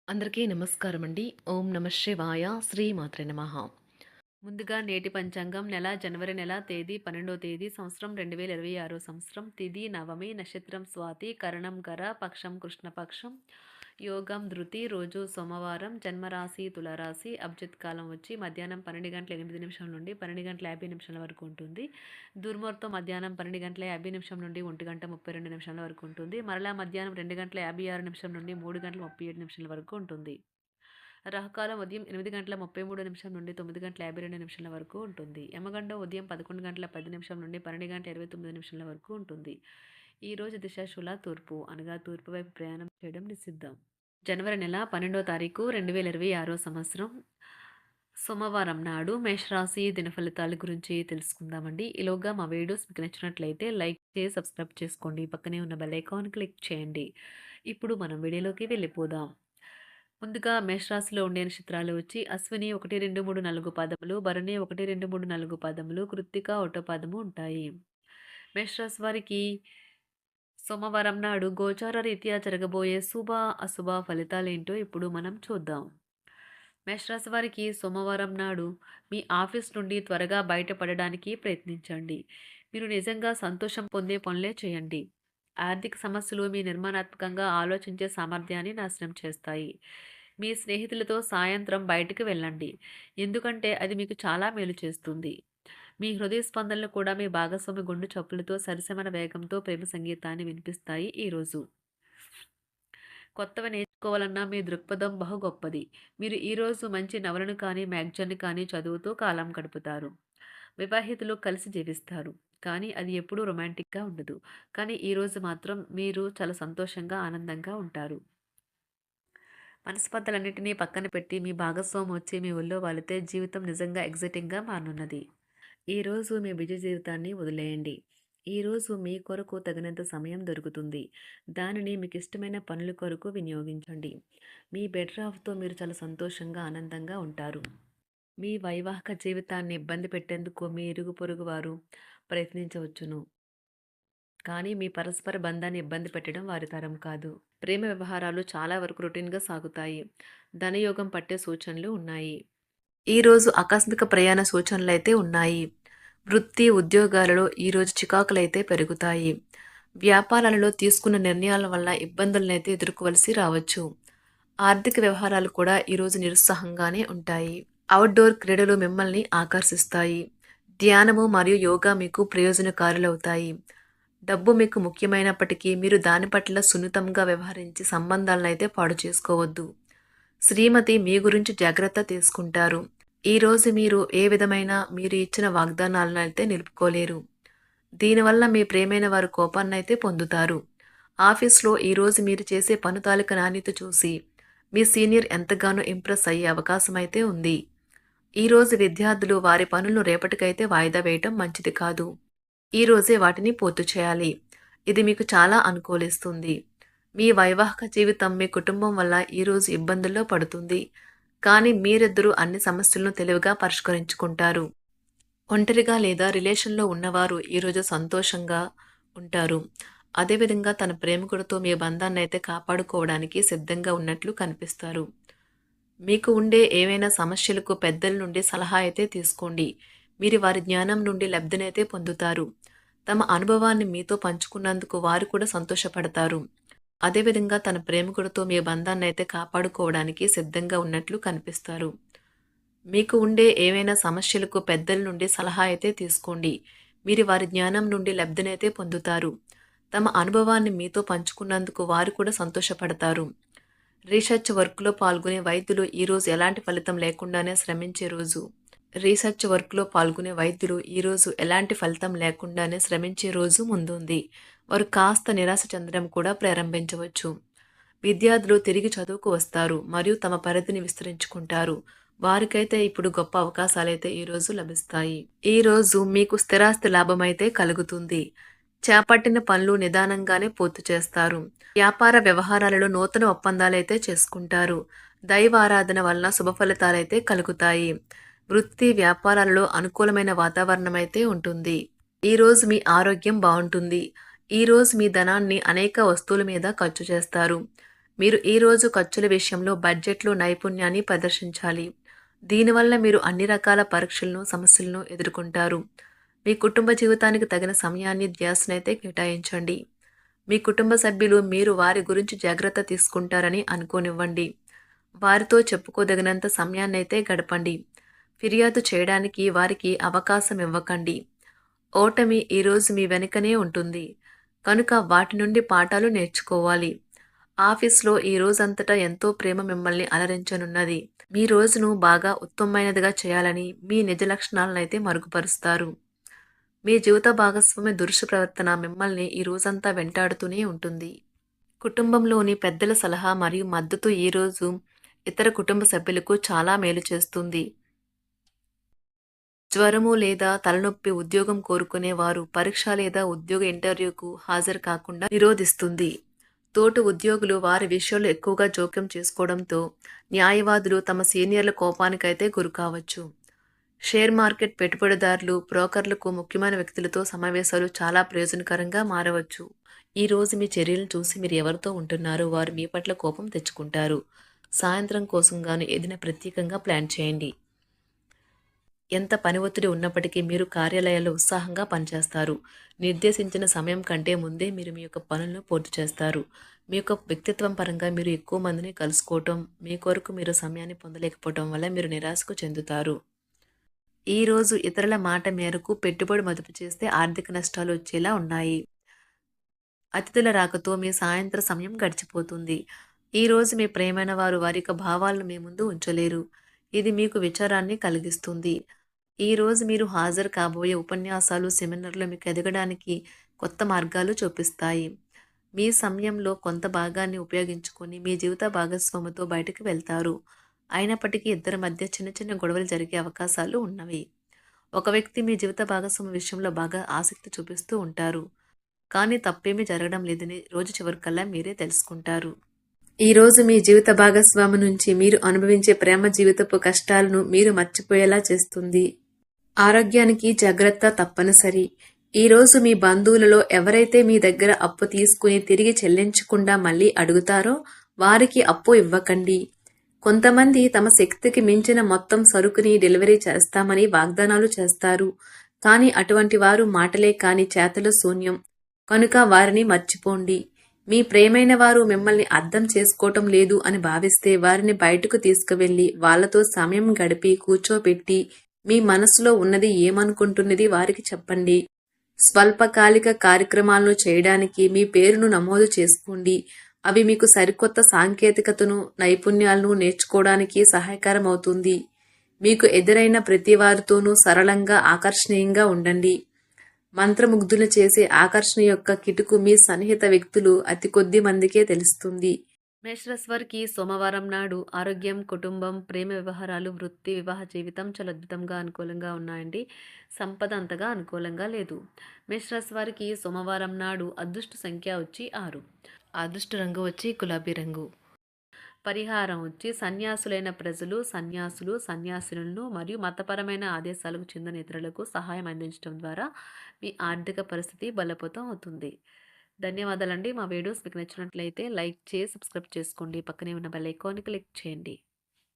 అందరికీ నమస్కారం అండి. ఓం నమ శివాయ. శ్రీమాత్రే నమః. ముందుగా నేటి పంచాంగం జనవరి నెల తేదీ 12వ తేదీ సంవత్సరం 2026 సంవత్సరం. తిథి నవమి, నక్షత్రం స్వాతి, కరణం గర, పక్షం కృష్ణపక్షం, యోగం ధృతి, రోజు సోమవారం, జన్మరాశి తులారాశి, అభిజిత్ కాలం వచ్చి మధ్యాహ్నం 12:08 నుండి 12:50 వరకు ఉంటుంది. దుర్ముహూర్తం మధ్యాహ్నం 12:50 నుండి 1:32 వరకు ఉంటుంది. మరలా మధ్యాహ్నం 2:56 నుండి 3:37 వరకు ఉంటుంది. రాహుకాలం ఉదయం 8:33 నుండి 9:52 వరకు ఉంటుంది. యమగండం ఉదయం 11:10 నుండి 12:29 వరకు ఉంటుంది. ఈ రోజు దిశాశూల తూర్పు అనగా తూర్పు వైపు ప్రయాణం చేయడం నిషిద్ధం. జనవరి నెల 12వ తారీఖు 2026 సంవత్సరం సోమవారం నాడు మేషరాశి దిన ఫలితాల గురించి తెలుసుకుందామండి. ఈలోగా మా వీడియోస్ మీకు నచ్చినట్లయితే లైక్ చేసి సబ్స్క్రైబ్ చేసుకోండి. పక్కనే ఉన్న బెల్ ఐకాన్ క్లిక్ చేయండి. ఇప్పుడు మనం వీడియోలోకి వెళ్ళిపోదాం. ముందుగా మేషరాశిలో ఉండే నక్షత్రాలు వచ్చి అశ్విని 1, 2, 3, 4 పాదములు, భరణి 1, 2, 3, 4 పాదములు, కృత్తిక 1 పాదము ఉంటాయి. మేషరాశి వారికి సోమవారం నాడు గోచార రీత్యా జరగబోయే శుభ అశుభ ఫలితాలేంటో ఇప్పుడు మనం చూద్దాం. మేషరాశి వారికి సోమవారం నాడు మీ ఆఫీస్ నుండి త్వరగా బయటపడడానికి ప్రయత్నించండి. మీరు నిజంగా సంతోషం పొందే పనులే చేయండి. ఆర్థిక సమస్యలు మీ నిర్మాణాత్మకంగా ఆలోచించే సామర్థ్యాన్ని నాశనం చేస్తాయి. మీ స్నేహితులతో సాయంత్రం బయటకు వెళ్ళండి, ఎందుకంటే అది మీకు చాలా మేలు చేస్తుంది. మీ హృదయ స్పందనలు కూడా మీ భాగస్వామి గుండు చప్పులతో సరిసమాన వేగంతో ప్రేమ సంగీతాన్ని వినిపిస్తాయి. ఈరోజు కొత్తవి నేర్చుకోవాలన్నా మీ దృక్పథం బహు గొప్పది. మీరు ఈరోజు మంచి నవలను కానీ మ్యాగజైన్ కానీ చదువుతూ కాలం గడుపుతారు. వివాహితులు కలిసి జీవిస్తారు, కానీ అది ఎప్పుడూ రొమాంటిక్గా ఉండదు. కానీ ఈరోజు మాత్రం మీరు చాలా సంతోషంగా ఆనందంగా ఉంటారు. మనస్పర్ధలన్నింటినీ పక్కన పెట్టి మీ భాగస్వామి వచ్చి మీ ఒళ్ళో వాలితే జీవితం నిజంగా ఎగ్జైటింగ్గా మారనున్నది. ఈరోజు మీ బిజీ జీవితాన్ని వదిలేయండి. ఈరోజు మీ కొరకు తగినంత సమయం దొరుకుతుంది. దానిని మీకు ఇష్టమైన పనుల కొరకు వినియోగించండి. మీ బెటర్ హాఫ్తో మీరు చాలా సంతోషంగా ఆనందంగా ఉంటారు. మీ వైవాహిక జీవితాన్ని ఇబ్బంది పెట్టేందుకు మీ ఇరుగు పొరుగు వారు ప్రయత్నించవచ్చును, కానీ మీ పరస్పర బంధాన్ని ఇబ్బంది పెట్టడం వారి తరం కాదు. ప్రేమ వ్యవహారాలు చాలా వరకు రొటీన్గా సాగుతాయి. ధనయోగం పట్టే సూచనలు ఉన్నాయి. ఈరోజు ఆకస్మిక ప్రయాణ సూచనలైతే ఉన్నాయి. వృత్తి ఉద్యోగాలలో ఈరోజు చికాకులైతే పెరుగుతాయి. వ్యాపారాలలో తీసుకున్న నిర్ణయాల వల్ల ఇబ్బందులనైతే ఎదుర్కోవలసి రావచ్చు. ఆర్థిక వ్యవహారాలు కూడా ఈరోజు నిరుత్సాహంగానే ఉంటాయి. అవుట్డోర్ క్రీడలు మిమ్మల్ని ఆకర్షిస్తాయి. ధ్యానము మరియు యోగా మీకు ప్రయోజనకారులవుతాయి. డబ్బు మీకు ముఖ్యమైనప్పటికీ మీరు దాని పట్ల సున్నితంగా వ్యవహరించి సంబంధాలనైతే పాడు చేసుకోవద్దు. శ్రీమతి మీ గురించి జాగ్రత్త తీసుకుంటారు. ఈరోజు మీరు ఏ విధమైన మీరు ఇచ్చిన వాగ్దానాలను అయితే నిలుపుకోలేరు. దీనివల్ల మీ ప్రేమైన వారు కోపాన్నైతే పొందుతారు. ఆఫీస్లో ఈరోజు మీరు చేసే పను తాలూకా నాణ్యత చూసి మీ సీనియర్ ఎంతగానో ఇంప్రెస్ అయ్యే అవకాశం అయితే ఉంది. ఈరోజు విద్యార్థులు వారి పనులను రేపటికైతే వాయిదా వేయటం మంచిది కాదు. ఈరోజే వాటిని పూర్తి చేయాలి. ఇది మీకు చాలా అనుకూలిస్తుంది. మీ వైవాహిక జీవితం మీ కుటుంబం వల్ల ఈరోజు ఇబ్బందుల్లో పడుతుంది, కానీ మీరిద్దరూ అన్ని సమస్యలను తెలివిగా పరిష్కరించుకుంటారు. ఒంటరిగా లేదా రిలేషన్లో ఉన్నవారు ఈరోజు సంతోషంగా ఉంటారు. అదేవిధంగా తన ప్రేమికుడితో మీ బంధాన్ని అయితే కాపాడుకోవడానికి సిద్ధంగా ఉన్నట్లు కనిపిస్తారు. మీకు ఉండే ఏవైనా సమస్యలకు పెద్దల నుండి సలహా అయితే తీసుకోండి. మీరు వారి జ్ఞానం నుండి లబ్ధినైతే పొందుతారు. తమ అనుభవాన్ని మీతో పంచుకున్నందుకు వారు కూడా సంతోషపడతారు. అదేవిధంగా తన ప్రేమికుడితో మీ బంధాన్ని అయితే కాపాడుకోవడానికి సిద్ధంగా ఉన్నట్లు కనిపిస్తారు. మీకు ఉండే ఏవైనా సమస్యలకు పెద్దల నుండి సలహా అయితే తీసుకోండి. మీరు వారి జ్ఞానం నుండి లబ్ధినైతే పొందుతారు. తమ అనుభవాన్ని మీతో పంచుకున్నందుకు వారు కూడా సంతోషపడతారు. రీసెర్చ్ వర్క్లో పాల్గొనే వైద్యులు ఈరోజు ఎలాంటి ఫలితం లేకుండానే శ్రమించే రోజు. రీసెర్చ్ వర్క్లో పాల్గొనే వైద్యులు ఈరోజు ఎలాంటి ఫలితం లేకుండానే శ్రమించే రోజు ముందుంది. వారు కాస్త నిరాశ చెందడం కూడా ప్రారంభించవచ్చు. విద్యార్థులు తిరిగి చదువుకు వస్తారు మరియు తమ పరిధిని విస్తరించుకుంటారు. వారికైతే ఇప్పుడు గొప్ప అవకాశాలైతే ఈరోజు లభిస్తాయి. ఈరోజు మీకు స్థిరాస్తి లాభమైతే కలుగుతుంది. చేపట్టిన పనులు నిదానంగానే పూర్తి చేస్తారు. వ్యాపార వ్యవహారాలలో నూతన ఒప్పందాలైతే చేసుకుంటారు. దైవ ఆరాధన వలన శుభ ఫలితాలైతే కలుగుతాయి. వృత్తి వ్యాపారాలలో అనుకూలమైన వాతావరణం అయితే ఉంటుంది. ఈరోజు మీ ఆరోగ్యం బాగుంటుంది. ఈరోజు మీ ధనాన్ని అనేక వస్తువుల మీద ఖర్చు చేస్తారు. మీరు ఈరోజు ఖర్చుల విషయంలో బడ్జెట్లో నైపుణ్యాన్ని ప్రదర్శించాలి. దీనివల్ల మీరు అన్ని రకాల పరీక్షలను, సమస్యలను ఎదుర్కొంటారు. మీ కుటుంబ జీవితానికి తగిన సమయాన్ని, ధ్యాసనైతే కేటాయించండి. మీ కుటుంబ సభ్యులు మీరు వారి గురించి జాగ్రత్త తీసుకుంటారని అనుకోనివ్వండి. వారితో చెప్పుకోదగినంత సమయాన్నైతే గడపండి. ఫిర్యాదు చేయడానికి వారికి అవకాశం ఇవ్వకండి. ఓటమి ఈరోజు మీ వెనుకనే ఉంటుంది. కనుక వాటి నుండి పాఠాలు నేర్చుకోవాలి. ఆఫీస్‌లో ఈ రోజంతటా ఎంతో ప్రేమ మిమ్మల్ని అలరించనున్నది. మీ రోజును బాగా ఉత్తమమైనదిగా చేయాలని మీ నిజ లక్షణాలనైతే మరుగుపరుస్తారు. మీ జీవిత భాగస్వామి దురుసు ప్రవర్తన మిమ్మల్ని ఈ రోజంతా వెంటాడుతూనే ఉంటుంది. కుటుంబంలోని పెద్దల సలహా మరియు మద్దతు ఈరోజు ఇతర కుటుంబ సభ్యులకు చాలా మేలు చేస్తుంది. జ్వరము లేదా తలనొప్పి ఉద్యోగం కోరుకునేవారు పరీక్ష లేదా ఉద్యోగ ఇంటర్వ్యూకు హాజరు కాకుండా నిరోధిస్తుంది. తోటి ఉద్యోగులు వారి విషయంలో ఎక్కువగా జోక్యం చేసుకోవడంతో న్యాయవాదులు తమ సీనియర్ల కోపానికైతే గురికావచ్చు. షేర్ మార్కెట్ పెట్టుబడిదారులు, బ్రోకర్లకు ముఖ్యమైన వ్యక్తులతో సమావేశాలు చాలా ప్రయోజనకరంగా మారవచ్చు. ఈ రోజు మీ చర్యలను చూసి మీరు ఎవరితో ఉంటున్నారో వారు మీ పట్ల కోపం తెచ్చుకుంటారు. సాయంత్రం కోసం గాను ఏదైనా ప్రత్యేకంగా ప్లాన్ చేయండి. ఎంత పని ఒత్తిడి ఉన్నప్పటికీ మీరు కార్యాలయాల్లో ఉత్సాహంగా పనిచేస్తారు. నిర్దేశించిన సమయం కంటే ముందే మీరు మీ యొక్క పనులను పూర్తి చేస్తారు. మీ యొక్క వ్యక్తిత్వం పరంగా మీరు ఎక్కువ మందిని కలుసుకోవటం, మీ కొరకు మీరు సమయాన్ని పొందలేకపోవటం వల్ల మీరు నిరాశకు చెందుతారు. ఈరోజు ఇతరుల మాట మేరకు పెట్టుబడి మదుపు చేస్తే ఆర్థిక నష్టాలు వచ్చేలా ఉన్నాయి. అతిథుల రాకతో మీ సాయంత్ర సమయం గడిచిపోతుంది. ఈరోజు మీ ప్రియమైన వారు వారి యొక్క భావాలను మీ ముందు ఉంచలేరు. ఇది మీకు విచారాన్ని కలిగిస్తుంది. ఈరోజు మీరు హాజరు కాబోయే ఉపన్యాసాలు, సెమినార్లు మీకు ఎదగడానికి కొత్త మార్గాలు చూపిస్తాయి. మీ సమయంలో కొంత భాగాన్ని ఉపయోగించుకొని మీ జీవిత భాగస్వామితో బయటకు వెళ్తారు. అయినప్పటికీ ఇద్దరి మధ్య చిన్న చిన్న గొడవలు జరిగే అవకాశాలు ఉన్నవి. ఒక వ్యక్తి మీ జీవిత భాగస్వామి విషయంలో బాగా ఆసక్తి చూపిస్తూ ఉంటారు. కానీ తప్పేమీ జరగడం లేదని రోజు చివరికల్లా మీరే తెలుసుకుంటారు. ఈరోజు మీ జీవిత భాగస్వామి నుంచి మీరు అనుభవించే ప్రేమ జీవితపు కష్టాలను మీరు మర్చిపోయేలా చేస్తుంది. ఆరోగ్యానికి జాగ్రత్త తప్పనిసరి. ఈరోజు మీ బంధువులలో ఎవరైతే మీ దగ్గర అప్పు తీసుకుని తిరిగి చెల్లించకుండా మళ్ళీ అడుగుతారో వారికి అప్పు ఇవ్వకండి. కొంతమంది తమ శక్తికి మించిన మొత్తం సరుకుని డెలివరీ చేస్తామని వాగ్దానాలు చేస్తారు. కానీ అటువంటి వారు మాటలే కాని చేతలు శూన్యం. కనుక వారిని మర్చిపోండి. మీ ప్రియమైన వారు మిమ్మల్ని అర్థం చేసుకోవటం లేదు అని భావిస్తే వారిని బయటకు తీసుకువెళ్ళి వాళ్లతో సమయం గడిపి కూర్చోబెట్టి మీ మనసులో ఉన్నది ఏమనుకుంటున్నది వారికి చెప్పండి. స్వల్పకాలిక కార్యక్రమాలను చేయడానికి మీ పేరును నమోదు చేసుకోండి. అవి మీకు సరికొత్త సాంకేతికతను, నైపుణ్యాలను నేర్చుకోవడానికి సహాయకరం అవుతుంది. మీకు ఎదురైన ప్రతి వారితోనూ సరళంగా, ఆకర్షణీయంగా ఉండండి. మంత్రముగ్ధులు చేసే ఆకర్షణ యొక్క కిటుకు మీ సన్నిహిత వ్యక్తులు అతి కొద్ది మందికే తెలుస్తుంది. మేషరాశివారికి సోమవారం నాడు ఆరోగ్యం, కుటుంబం, ప్రేమ వ్యవహారాలు, వృత్తి, వివాహ జీవితం చాలా అద్భుతంగా అనుకూలంగా ఉన్నాయండి. సంపద అంతగా అనుకూలంగా లేదు. మేషరాశి వారికి సోమవారం నాడు అదృష్ట సంఖ్య వచ్చి 6. అదృష్ట రంగు వచ్చి గులాబీ రంగు. పరిహారం వచ్చి సన్యాసులైన ప్రజలు, సన్యాసులు, సన్యాసినులను మరియు మతపరమైన ఆదేశాలకు చెందిన ఇతరులకు సహాయం అందించడం ద్వారా మీ ఆర్థిక పరిస్థితి బలోపేతం అవుతుంది. ధన్యవాదాలండి. మా వీడియోస్ మీకు నచ్చినట్లయితే లైక్ చేసి సబ్స్క్రైబ్ చేసుకోండి. పక్కనే ఉన్న బెల్ ఐకాన్ని క్లిక్ చేయండి.